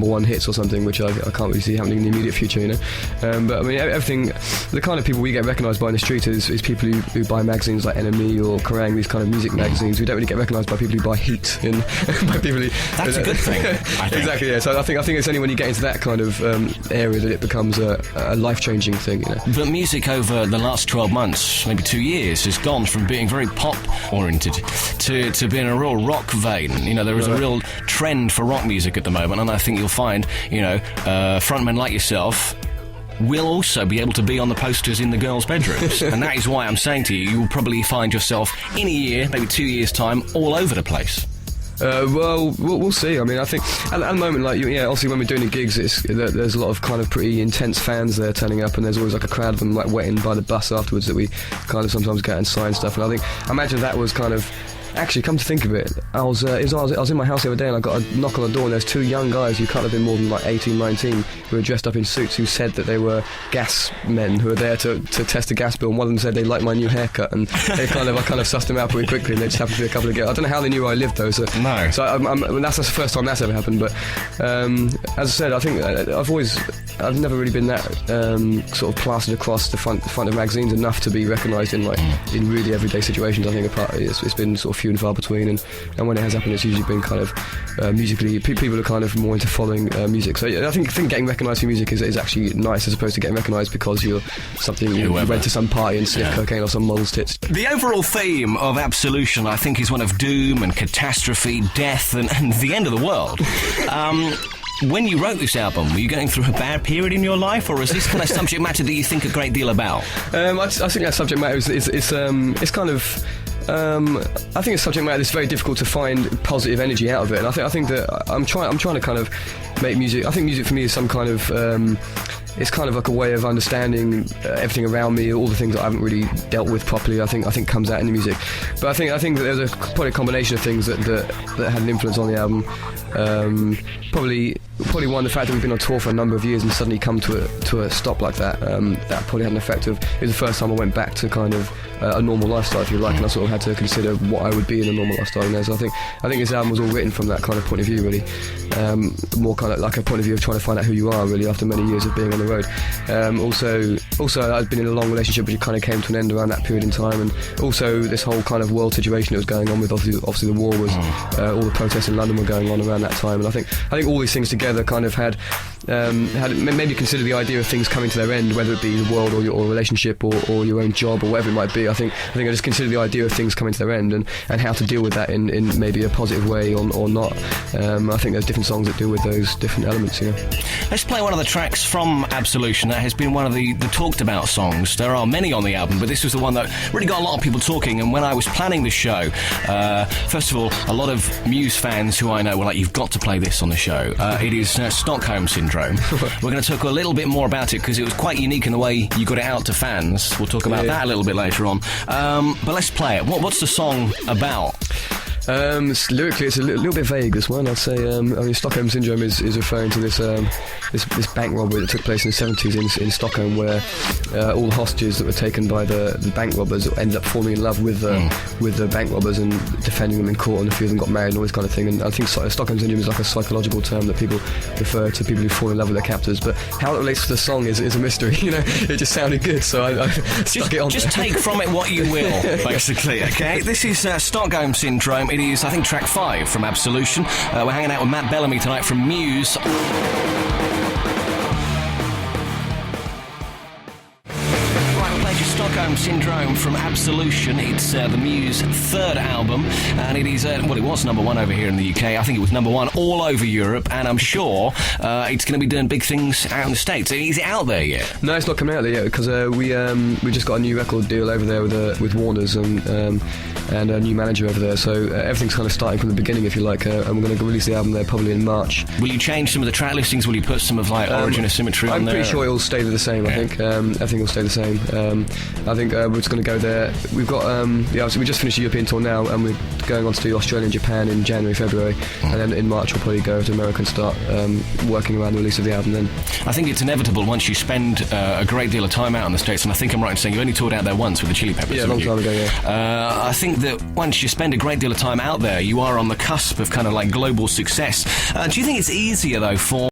#1 hits or something, which I can't really see happening in the immediate future, you know. But I mean, everything, the kind of people we get recognised by in the street is people who buy magazines like Enemy or Kerrang, these kind of music magazines. We don't really get recognised by people who buy Heat and by people who. That's a good thing. I think. Exactly. Yeah. So I think it's only when you get into that kind of area that it becomes a life-changing thing, you know. But music over the last 12 months, maybe 2 years, has gone from being very pop-oriented to being a real rock vein. You know, there is a real trend for rock music at the moment, and I think you'll find, you know, frontmen like yourself will also be able to be on the posters in the girls' bedrooms. And that is why I'm saying to you, you'll probably find yourself in a year, maybe 2 years' time, all over the place. Well, we'll see. I mean, I think at the moment, like, yeah, obviously when we're doing the gigs, there's a lot of kind of pretty intense fans there turning up, and there's always like a crowd of them like waiting by the bus afterwards that we kind of sometimes get and sign stuff. And I imagine that was kind of. Actually, come to think of it, I was in my house the other day and I got a knock on the door, and there's 2 young guys who can't have been more than like 18, 19, who were dressed up in suits, who said that they were gas men who were there to test a gas bill, and one of them said they liked my new haircut, and I kind of sussed them out pretty quickly, and they just happened to be a couple of girls. I don't know how they knew where I lived though, so no. So that's the first time that's ever happened. But as I said, I think I've never really been that sort of plastered across the front of magazines enough to be recognised in really everyday situations. I think it's been sort of few and far between, and when it has happened, it's usually been kind of musically. People are kind of more into following music. So I think getting recognised for music is actually nice, as opposed to getting recognised because you're something you went to some party and sniffed cocaine or some model's tits. The overall theme of Absolution, I think, is one of doom and catastrophe, death, and the end of the world. When you wrote this album, were you going through a bad period in your life, or is this kind of subject matter that you think a great deal about? I think that subject matter is kind of. I think it's subject matter that's very difficult to find positive energy out of it, and I think that I'm trying to kind of make music. I think music for me is some kind of it's kind of like a way of understanding everything around me, all the things that I haven't really dealt with properly. I think comes out in the music. But I think that there's probably a combination of things that had an influence on the album. Probably one, the fact that we've been on tour for a number of years and suddenly come to a stop like that. That probably had an effect of. It was the first time I went back to kind of a normal lifestyle, if you like, and I sort of had to consider what I would be in a normal lifestyle. And so I think this album was all written from that kind of point of view, really. More kind of like a point of view of trying to find out who you are, really, after many years of being on the road. Also, I'd been in a long relationship which kind of came to an end around that period in time, and also this whole kind of world situation that was going on with obviously the war was all the protests in London were going on around that time, and I think all these things together kind of had maybe consider the idea of things coming to their end, whether it be the world or your relationship or your own job or whatever it might be. I think I just consider the idea of things coming to their end and how to deal with that in maybe a positive way or not. I think there's different songs that deal with those different elements, you know. Let's play one of the tracks from Absolution that has been one of the talked about songs. There are many on the album, but this was the one that really got a lot of people talking. And when I was planning this show, first of all, a lot of Muse fans who I know were like, you've got to play this on the show. It is Stockholm Syndrome. We're going to talk a little bit more about it because it was quite unique in the way you got it out to fans. We'll talk about that a little bit later on. But let's play it. What's the song about? Lyrically, it's a little bit vague, this one. I'd say, Stockholm Syndrome is referring to this bank robbery that took place in the 70s in Stockholm, where all the hostages that were taken by the bank robbers ended up falling in love with the bank robbers and defending them in court, and a few of them got married and all this kind of thing. And I think Stockholm Syndrome is like a psychological term that people refer to people who fall in love with their captors. But how it relates to the song is a mystery. You know, it just sounded good, so I stuck it on. Just take from it what you will, basically. Okay, this is Stockholm Syndrome. It is, I think, track 5 from Absolution. We're hanging out with Matt Bellamy tonight from Muse. Stockholm Syndrome from Absolution. It's the Muse third album, and it is it was number 1 over here in the UK. I think it was number 1 all over Europe, and I'm sure it's going to be doing big things out in the States. Is it out there yet? No, it's not coming out there yet, because we just got a new record deal over there with Warner's and a new manager over there, so everything's kind of starting from the beginning, if you like, and we're going to release the album there probably in March. Will you change some of the track listings? Will you put some of Origin of Symmetry on there? I'm pretty sure it'll stay the same. Okay. I think everything will stay the same. I think we're just going to go there. We've got so we just finished the European tour now, and we're going on to do Australia and Japan in January, February, and then in March we'll probably go to America and start working around the release of the album then. I think it's inevitable once you spend a great deal of time out in the States, and I think I'm right in saying you only toured out there once with the Chili Peppers. Yeah, a long time ago, yeah. I think that once you spend a great deal of time out there, you are on the cusp of kind of like global success. Do you think it's easier though for